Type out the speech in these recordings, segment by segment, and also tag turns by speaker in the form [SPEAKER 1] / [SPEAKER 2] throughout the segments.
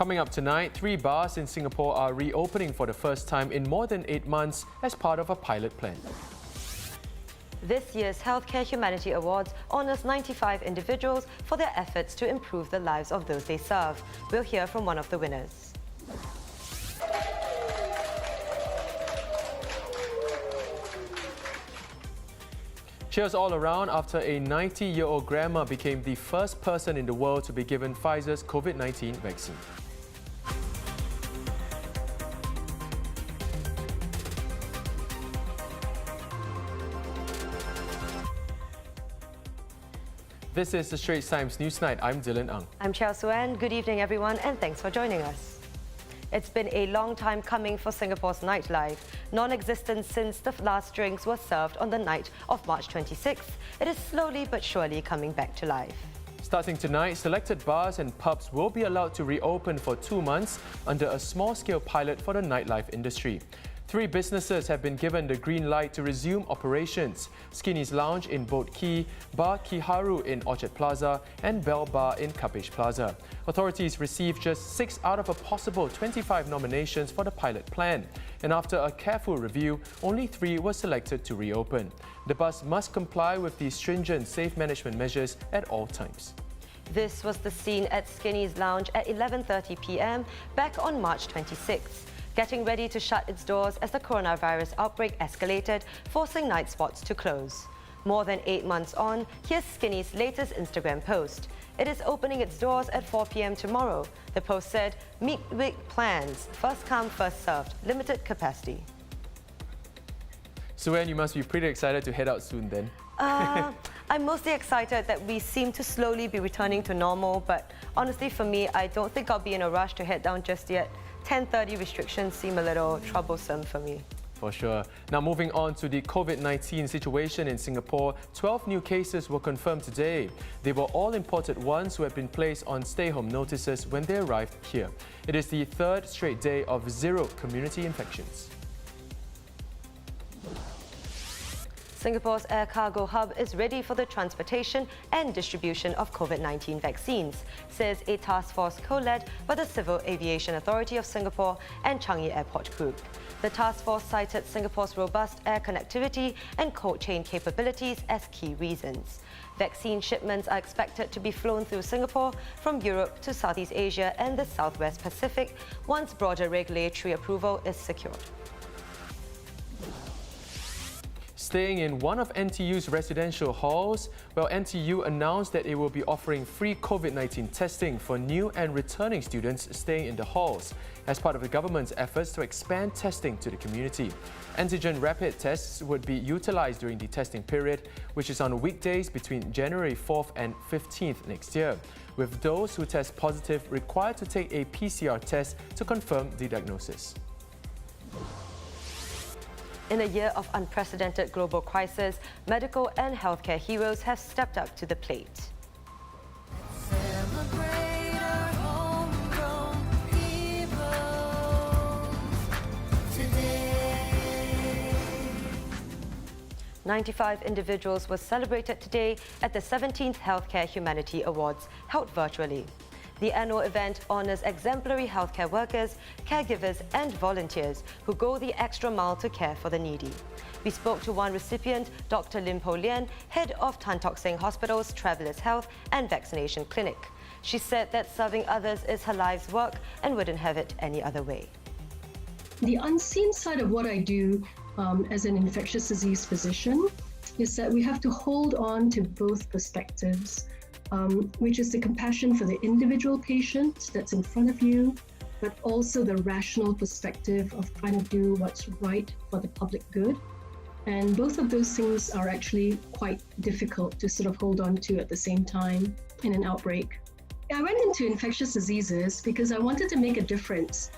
[SPEAKER 1] Coming up tonight, 3 bars in Singapore are reopening for the first time in more than 8 months as part of a pilot plan.
[SPEAKER 2] This year's Healthcare Humanity Awards honours 95 individuals for their efforts to improve the lives of those they serve. We'll hear from one of the winners.
[SPEAKER 1] Cheers all around after a 90-year-old grandma became the first person in the world to be given Pfizer's COVID-19 vaccine. This is the Straits Times Newsnight. I'm Dylan Ang.
[SPEAKER 2] I'm Chao Suan. Good evening, everyone, and thanks for joining us. It's been a long time coming for Singapore's nightlife. Non-existent since the last drinks were served on the night of March 26th, it is slowly but surely coming back to life.
[SPEAKER 1] Starting tonight, selected bars and pubs will be allowed to reopen for 2 months under a small-scale pilot for the nightlife industry. 3 businesses have been given the green light to resume operations: Skinny's Lounge in Boat Quay, Bar Kiharu in Orchard Plaza and Bell Bar in Cuppage Plaza. Authorities received just 6 out of a possible 25 nominations for the pilot plan, and after a careful review, only 3 were selected to reopen. The bars must comply with the stringent safe management measures at all times.
[SPEAKER 2] This was the scene at Skinny's Lounge at 11:30 p.m. back on March 26th. Getting ready to shut its doors as the coronavirus outbreak escalated, forcing night spots to close. More than 8 months on, here's Skinny's latest Instagram post. It is opening its doors at 4 p.m. tomorrow. The post said, "Meet week plans, first come, first served, limited capacity."
[SPEAKER 1] Suan, you must be pretty excited to head out soon then.
[SPEAKER 2] I'm mostly excited that we seem to slowly be returning to normal, but honestly for me, I don't think I'll be in a rush to head down just yet. 10:30 restrictions seem a little troublesome for me.
[SPEAKER 1] For sure. Now moving on to the COVID-19 situation in Singapore, 12 new cases were confirmed today. They were all imported ones who had been placed on stay-home notices when they arrived here. It is the 3rd straight day of 0 community infections.
[SPEAKER 2] Singapore's air cargo hub is ready for the transportation and distribution of COVID-19 vaccines, says a task force co-led by the Civil Aviation Authority of Singapore and Changi Airport Group. The task force cited Singapore's robust air connectivity and cold chain capabilities as key reasons. Vaccine shipments are expected to be flown through Singapore from Europe to Southeast Asia and the Southwest Pacific once broader regulatory approval is secured.
[SPEAKER 1] Staying in one of NTU's residential halls, NTU announced that it will be offering free COVID-19 testing for new and returning students staying in the halls as part of the government's efforts to expand testing to the community. Antigen rapid tests would be utilised during the testing period, which is on weekdays between January 4th and 15th next year, with those who test positive required to take a PCR test to confirm the diagnosis.
[SPEAKER 2] In a year of unprecedented global crisis, medical and healthcare heroes have stepped up to the plate.
[SPEAKER 3] Celebrate our homegrown heroes today.
[SPEAKER 2] 95 individuals were celebrated today at the 17th Healthcare Humanity Awards, held virtually. The annual event honours exemplary healthcare workers, caregivers and volunteers who go the extra mile to care for the needy. We spoke to one recipient, Dr. Lim Po Lian, head of Tan Tock Seng Hospital's Travellers Health and Vaccination Clinic. She said that serving others is her life's work and wouldn't have it any other way.
[SPEAKER 4] The unseen side of what I do as an infectious disease physician is that we have to hold on to both perspectives. Which is the compassion for the individual patient that's in front of you, but also the rational perspective of trying to do what's right for the public good. And both of those things are actually quite difficult to sort of hold on to at the same time in an outbreak. I went into infectious diseases because I wanted to make a difference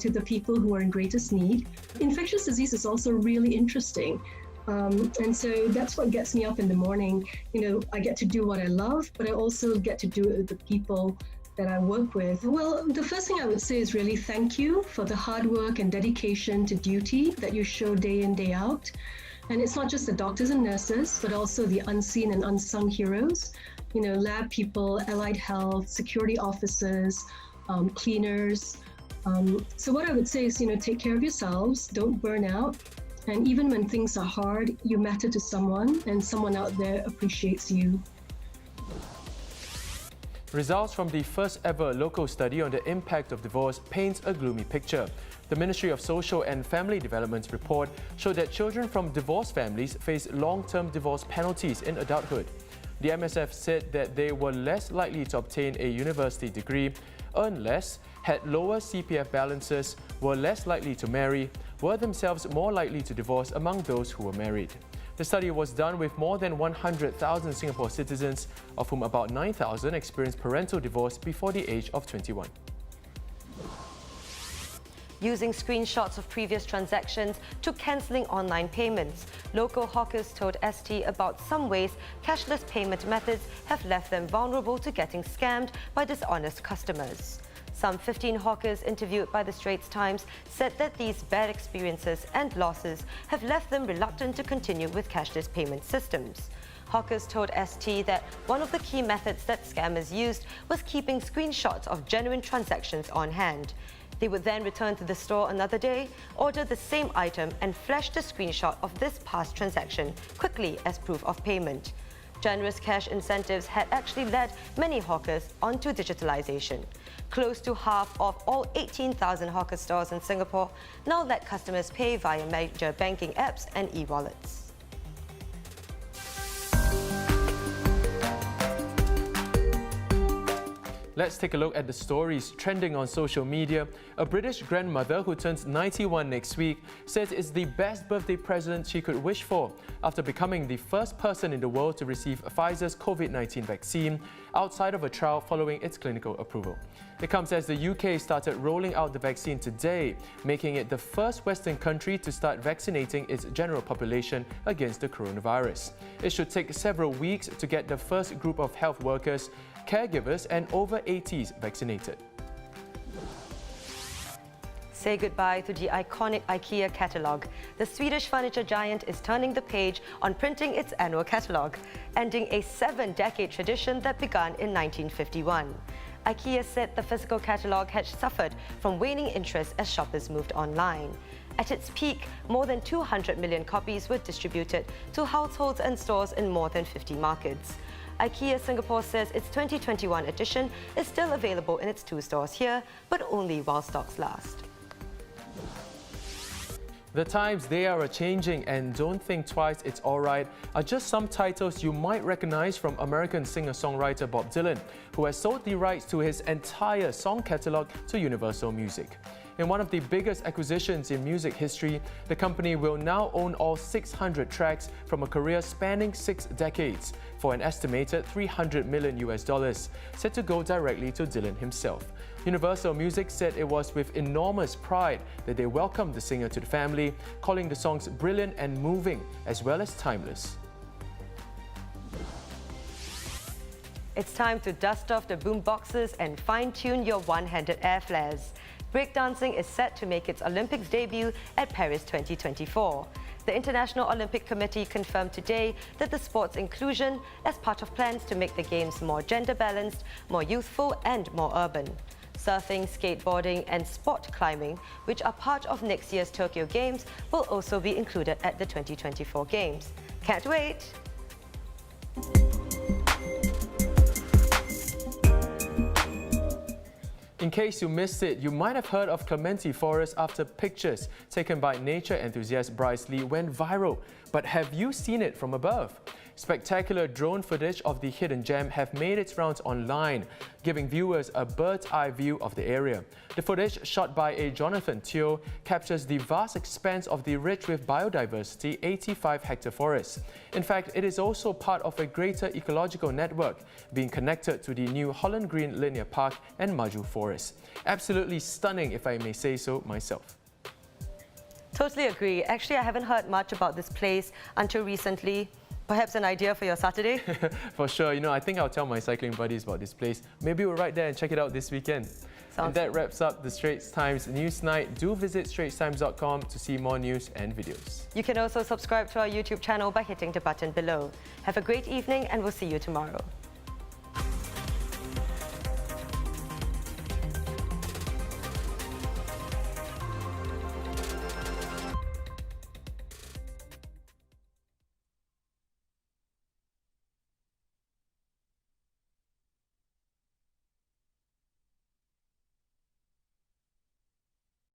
[SPEAKER 4] to the people who are in greatest need. Infectious disease is also really interesting. And so that's what gets me up in the morning. You know, I get to do what I love, but I also get to do it with the people that I work with. Well, the first thing I would say is really thank you for the hard work and dedication to duty that you show day in, day out. And it's not just the doctors and nurses, but also the unseen and unsung heroes. You know, lab people, allied health, security officers, cleaners. So what I would say is, take care of yourselves, don't burn out. And even when things are hard, you matter to someone, and someone out there appreciates you.
[SPEAKER 1] Results from the first ever local study on the impact of divorce paints a gloomy picture. The Ministry of Social and Family Development's report showed that children from divorced families face long-term divorce penalties in adulthood. The MSF said that they were less likely to obtain a university degree, earn less, had lower CPF balances, were less likely to marry, were themselves more likely to divorce among those who were married. The study was done with more than 100,000 Singapore citizens, of whom about 9,000 experienced parental divorce before the age of 21.
[SPEAKER 2] Using screenshots of previous transactions to cancelling online payments, local hawkers told ST about some ways cashless payment methods have left them vulnerable to getting scammed by dishonest customers. Some 15 hawkers interviewed by the Straits Times said that these bad experiences and losses have left them reluctant to continue with cashless payment systems. Hawkers told ST that one of the key methods that scammers used was keeping screenshots of genuine transactions on hand. They would then return to the store another day, order the same item and flash the screenshot of this past transaction quickly as proof of payment. Generous cash incentives had actually led many hawkers onto digitalization. Close to half of all 18,000 hawker stores in Singapore now let customers pay via major banking apps and e-wallets.
[SPEAKER 1] Let's take a look at the stories trending on social media. A British grandmother who turns 91 next week says it's the best birthday present she could wish for after becoming the first person in the world to receive Pfizer's COVID-19 vaccine outside of a trial following its clinical approval. It comes as the UK started rolling out the vaccine today, making it the first Western country to start vaccinating its general population against the coronavirus. It should take several weeks to get the first group of health workers, caregivers and over 80s vaccinated.
[SPEAKER 2] Say goodbye to the iconic IKEA catalogue. The Swedish furniture giant is turning the page on printing its annual catalogue, ending a 7-decade tradition that began in 1951. IKEA said the physical catalogue had suffered from waning interest as shoppers moved online. At its peak, more than 200 million copies were distributed to households and stores in more than 50 markets. IKEA Singapore says its 2021 edition is still available in its 2 stores here, but only while stocks last.
[SPEAKER 1] The times they are a-changing and don't think twice it's alright are just some titles you might recognize from American singer-songwriter Bob Dylan, who has sold the rights to his entire song catalogue to Universal Music. In one of the biggest acquisitions in music history, the company will now own all 600 tracks from a career spanning 6 decades for an estimated $300 million, set to go directly to Dylan himself. Universal Music said it was with enormous pride that they welcomed the singer to the family, calling the songs brilliant and moving, as well as timeless.
[SPEAKER 2] It's time to dust off the boom boxes and fine-tune your one-handed air flares. Breakdancing is set to make its Olympics debut at Paris 2024. The International Olympic Committee confirmed today that the sport's inclusion as part of plans to make the Games more gender-balanced, more youthful and more urban. Surfing, skateboarding and sport climbing, which are part of next year's Tokyo Games, will also be included at the 2024 Games. Can't wait!
[SPEAKER 1] In case you missed it, you might have heard of Clementi Forest after pictures taken by nature enthusiast Bryce Lee went viral. But have you seen it from above? Spectacular drone footage of the hidden gem have made its rounds online, giving viewers a bird's-eye view of the area. The footage, shot by a Jonathan Teo, captures the vast expanse of the rich with biodiversity 85-hectare forest. In fact, it is also part of a greater ecological network, being connected to the new Holland Green Linear Park and Maju Forest. Absolutely stunning, if I may say so myself.
[SPEAKER 2] Totally agree. Actually, I haven't heard much about this place until recently. Perhaps an idea for your Saturday?
[SPEAKER 1] For sure. I think I'll tell my cycling buddies about this place. Maybe we'll ride there and check it out this weekend. And that wraps up the Straits Times News Night. Do visit straitstimes.com to see more news and videos.
[SPEAKER 2] You can also subscribe to our YouTube channel by hitting the button below. Have a great evening and we'll see you tomorrow.